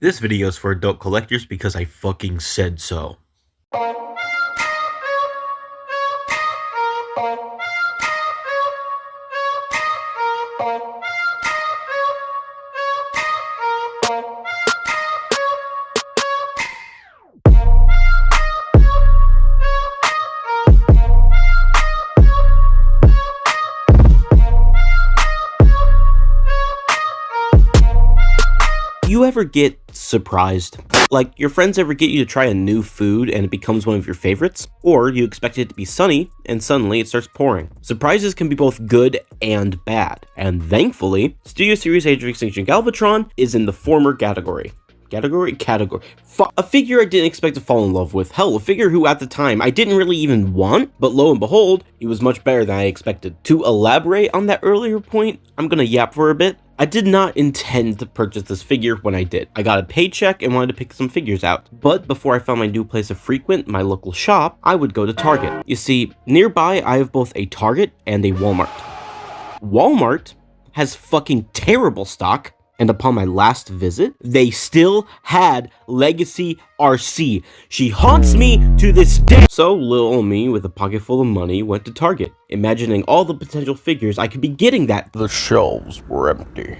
This video is for adult collectors because I fucking said so. You ever get surprised? Like, your friends ever get you to try a new food and it becomes one of your favorites? Or you expect it to be sunny and suddenly it starts pouring. Surprises can be both good and bad. And thankfully, Studio Series Age of Extinction Galvatron is in the former category. Category? A figure I didn't expect to fall in love with. Hell, a figure who at the time I didn't really even want, but lo and behold, he was much better than I expected. To elaborate on that earlier point, I'm gonna yap for a bit. I did not intend to purchase this figure when I did. I got a paycheck and wanted to pick some figures out. But before I found my new place of frequent, my local shop, I would go to Target. You see, nearby I have both a Target and a Walmart. Walmart has fucking terrible stock. And upon my last visit, they still had Legacy RC. She haunts me to this day. So little me with a pocket full of money went to Target, imagining all the potential figures I could be getting that the shelves were empty.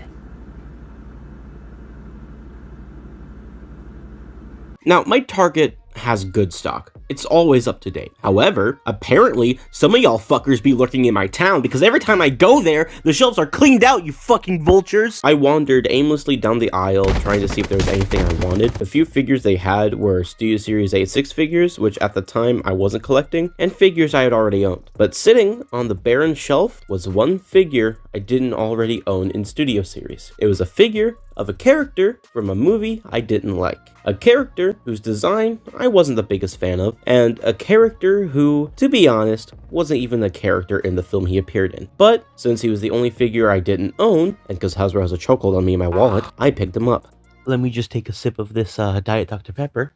Now, my Target has good stock. It's always up to date. However, apparently, some of y'all fuckers be lurking in my town because every time I go there, the shelves are cleaned out, you fucking vultures. I wandered aimlessly down the aisle trying to see if there was anything I wanted. The few figures they had were Studio Series 86 figures, which at the time I wasn't collecting, and figures I had already owned. But sitting on the barren shelf was one figure I didn't already own in Studio Series. It was a figure of a character from a movie I didn't like. A character whose design I wasn't the biggest fan of, and a character who, to be honest, wasn't even a character in the film he appeared in. But since he was the only figure I didn't own, and because Hasbro has a chokehold on me in my wallet, I picked him up. Let me just take a sip of this Diet Dr. Pepper.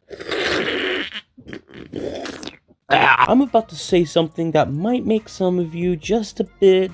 I'm about to say something that might make some of you just a bit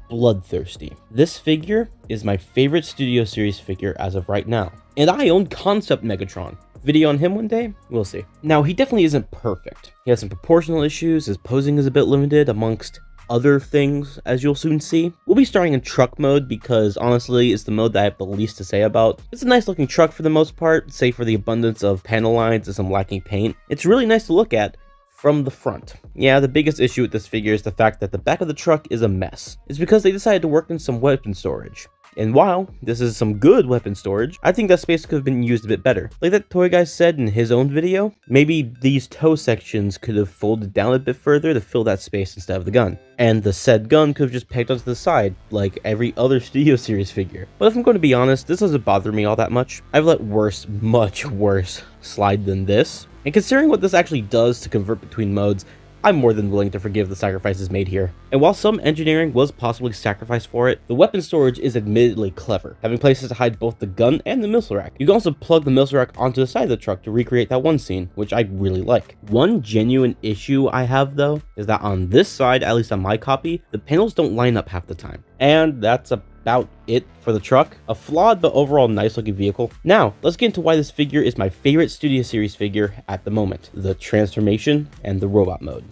bloodthirsty. This figure is my favorite Studio Series figure as of right now, and I own Concept Megatron. Video on him one day? We'll see. Now, he definitely isn't perfect. He has some proportional issues, his posing is a bit limited amongst other things, as you'll soon see. We'll be starting in truck mode because honestly, it's the mode that I have the least to say about. It's a nice looking truck for the most part, save for the abundance of panel lines and some lacking paint. It's really nice to look at from the front. Yeah, the biggest issue with this figure is the fact that the back of the truck is a mess. It's because they decided to work in some weapon storage. And while this is some good weapon storage, I think that space could have been used a bit better. Like that toy guy said in his own video, maybe these toe sections could have folded down a bit further to fill that space instead of the gun. And the said gun could have just pegged onto the side, like every other Studio Series figure. But if I'm going to be honest, this doesn't bother me all that much. I've let worse, much worse, slide than this. And considering what this actually does to convert between modes, I'm more than willing to forgive the sacrifices made here. And while some engineering was possibly sacrificed for it, the weapon storage is admittedly clever, having places to hide both the gun and the missile rack. You can also plug the missile rack onto the side of the truck to recreate that one scene, which I really like. One genuine issue I have though, is that on this side, at least on my copy, the panels don't line up half the time. And that's about it for the truck. A flawed but overall nice looking vehicle. Now, let's get into why this figure is my favorite Studio Series figure at the moment. The transformation and the robot mode.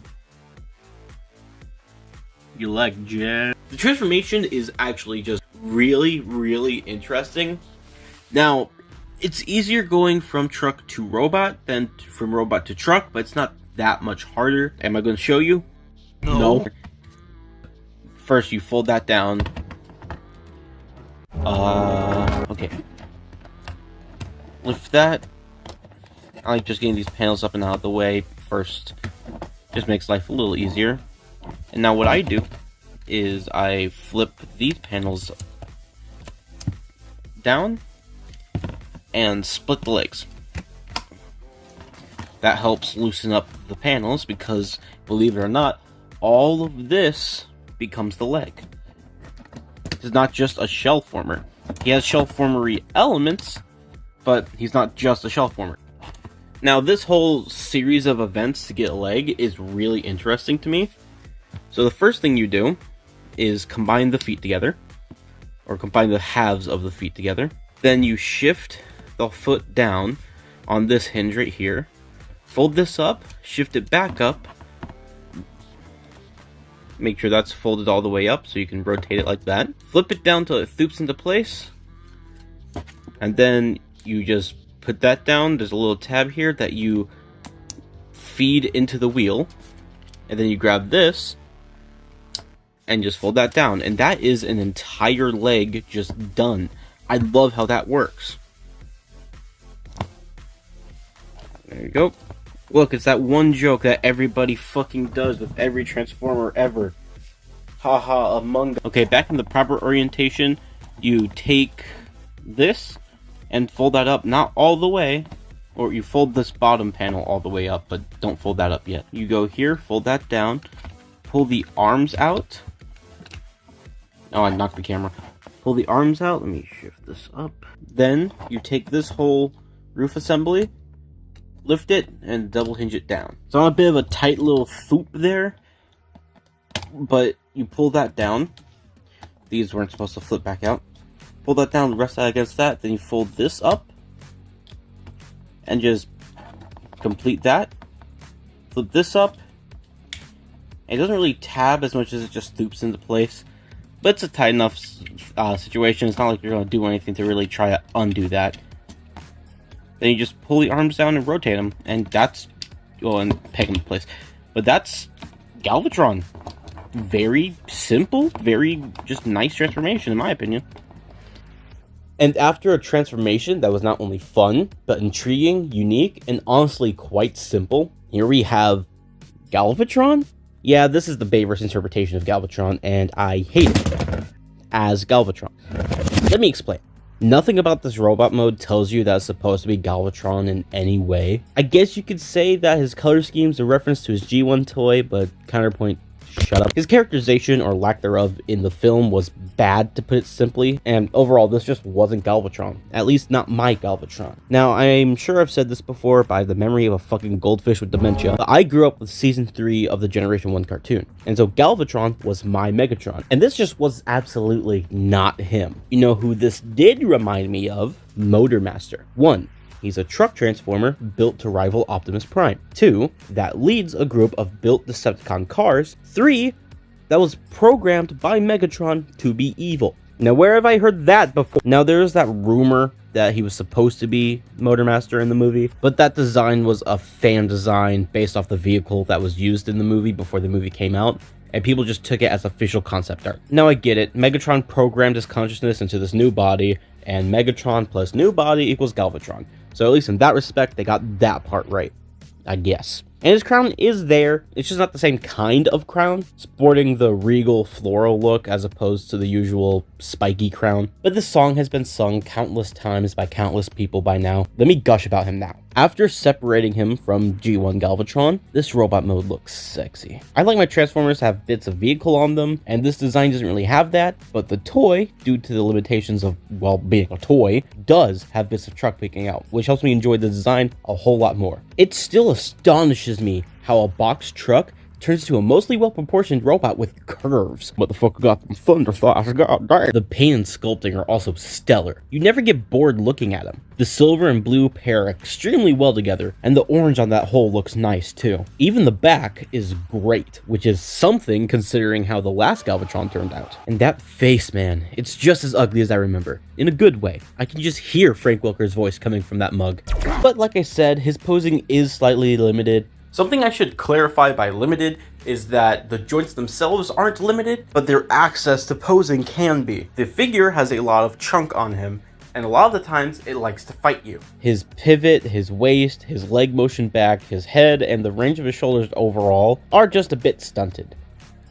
You like Jen? The transformation is actually just really, really interesting. Now, it's easier going from truck to robot than from robot to truck, but it's not that much harder. Am I going to show you? No. First, you fold that down. Okay. Lift that. I like just getting these panels up and out of the way first. Just makes life a little easier. And now what I do is I flip these panels down and split the legs. That helps loosen up the panels because, believe it or not, all of this becomes the leg. He's not just a shell former. He has shell formery elements, but he's not just a shell former. Now, this whole series of events to get a leg is really interesting to me. So the first thing you do is combine the feet together, or combine the halves of the feet together. Then you shift the foot down on this hinge right here. Fold this up, shift it back up. Make sure that's folded all the way up so you can rotate it like that. Flip it down till it thoops into place. And then you just put that down. There's a little tab here that you feed into the wheel. And then you grab this and just fold that down. And that is an entire leg just done. I love how that works. There you go. Look, it's that one joke that everybody fucking does with every Transformer ever. Haha, Among Us. Okay, back in the proper orientation, you take this and fold that up, not all the way, or you fold this bottom panel all the way up, but don't fold that up yet. You go here, fold that down, pull the arms out. Oh, I knocked the camera. Pull the arms out. Let me shift this up. Then you take this whole roof assembly, lift it, and double hinge it down. It's on a bit of a tight little foop there, but you pull that down. These weren't supposed to flip back out. Pull that down, rest that against that, then you fold this up, and just complete that. Flip this up. It doesn't really tab as much as it just thoops into place, but it's a tight enough situation. It's not like you're going to do anything to really try to undo that. Then you just pull the arms down and rotate them, and that's, well, and peg them in place. But that's Galvatron. Very simple, very just nice transformation, in my opinion. And after a transformation that was not only fun, but intriguing, unique, and honestly quite simple, here we have Galvatron? Yeah, this is the Bayverse interpretation of Galvatron, and I hate it as Galvatron. Let me explain. Nothing about this robot mode tells you that it's supposed to be Galvatron in any way. I guess you could say that his color scheme is a reference to his G1 toy, but counterpoint, shut up. His characterization, or lack thereof, in the film was bad, to put it simply, and overall this just wasn't Galvatron. At least not my Galvatron. Now, I'm sure I've said this before, but I have the memory of a fucking goldfish with dementia, but I grew up with season 3 of the Generation 1 cartoon, and so Galvatron was my Megatron, and this just was absolutely not him. You know who this did remind me of? Motormaster. 1. He's a truck transformer built to rival Optimus Prime. 2. That leads a group of built Decepticon cars. 3. That was programmed by Megatron to be evil. Now, where have I heard that before? Now, there's that rumor that he was supposed to be Motormaster in the movie, but that design was a fan design based off the vehicle that was used in the movie before the movie came out, and people just took it as official concept art. Now, I get it. Megatron programmed his consciousness into this new body, and Megatron plus new body equals Galvatron. So at least in that respect, they got that part right, I guess. And his crown is there, it's just not the same kind of crown, sporting the regal floral look as opposed to the usual spiky crown. But this song has been sung countless times by countless people by now. Let me gush about him now. After separating him from G1 Galvatron, this robot mode looks sexy. I like my Transformers to have bits of vehicle on them, and this design doesn't really have that, but the toy, due to the limitations of, well, being a toy, does have bits of truck peeking out, which helps me enjoy the design a whole lot more. It still astonishes me how a box truck turns into a mostly well-proportioned robot with curves. What the fuck got them thunder thoughts? God damn. The paint and sculpting are also stellar. You never get bored looking at them. The silver and blue pair extremely well together, and the orange on that hole looks nice too. Even the back is great, which is something considering how the last Galvatron turned out. And that face, man, it's just as ugly as I remember. In a good way. I can just hear Frank Welker's voice coming from that mug. But like I said, his posing is slightly limited. Something I should clarify by limited is that the joints themselves aren't limited, but their access to posing can be. The figure has a lot of chunk on him, and a lot of the times it likes to fight you. His pivot, his waist, his leg motion back, his head, and the range of his shoulders overall are just a bit stunted.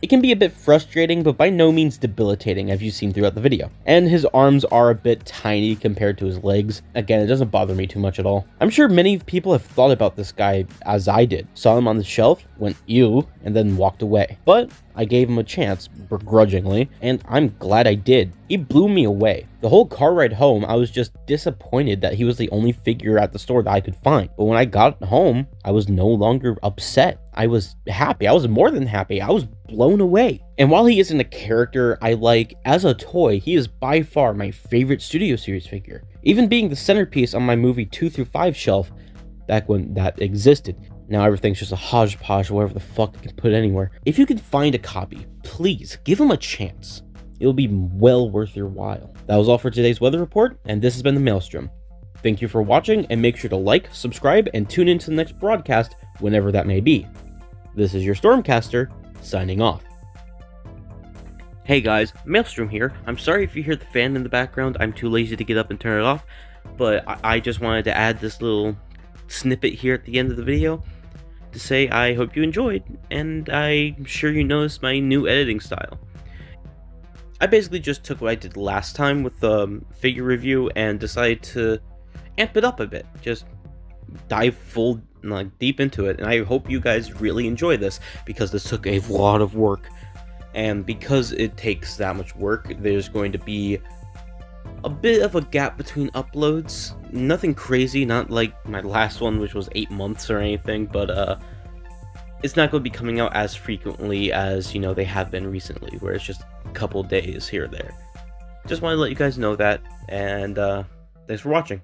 It can be a bit frustrating, but by no means debilitating, as you've seen throughout the video. And his arms are a bit tiny compared to his legs. Again, it doesn't bother me too much at all. I'm sure many people have thought about this guy as I did. Saw him on the shelf, went ew, and then walked away. But I gave him a chance, begrudgingly, and I'm glad I did. He blew me away. The whole car ride home, I was just disappointed that he was the only figure at the store that I could find. But when I got home, I was no longer upset. I was happy. I was more than happy. I was blown away. And while he isn't a character I like as a toy, he is by far my favorite Studio Series figure. even being the centerpiece on my movie 2 through 5 shelf back when that existed. Now everything's just a hodgepodge, whatever the fuck you can put anywhere. If you can find a copy, please give them a chance. It'll be well worth your while. That was all for today's weather report, and this has been the Maelstrom. Thank you for watching, and make sure to like, subscribe, and tune in to the next broadcast whenever that may be. This is your Stormcaster, signing off. Hey guys, Maelstrom here. I'm sorry if you hear the fan in the background. I'm too lazy to get up and turn it off, but I just wanted to add this little snippet here at the end of the video to say I hope you enjoyed, and I'm sure you noticed my new editing style. I basically just took what I did last time with the figure review and decided to amp it up a bit, just dive deep into it, and I hope you guys really enjoy this, because this took a lot of work, and because it takes that much work, there's going to be a bit of a gap between uploads. Nothing crazy, not like my last one, which was 8 months or anything, but it's not going to be coming out as frequently as, you know, they have been recently, where it's just a couple days here or there. Just want to let you guys know that, and thanks for watching.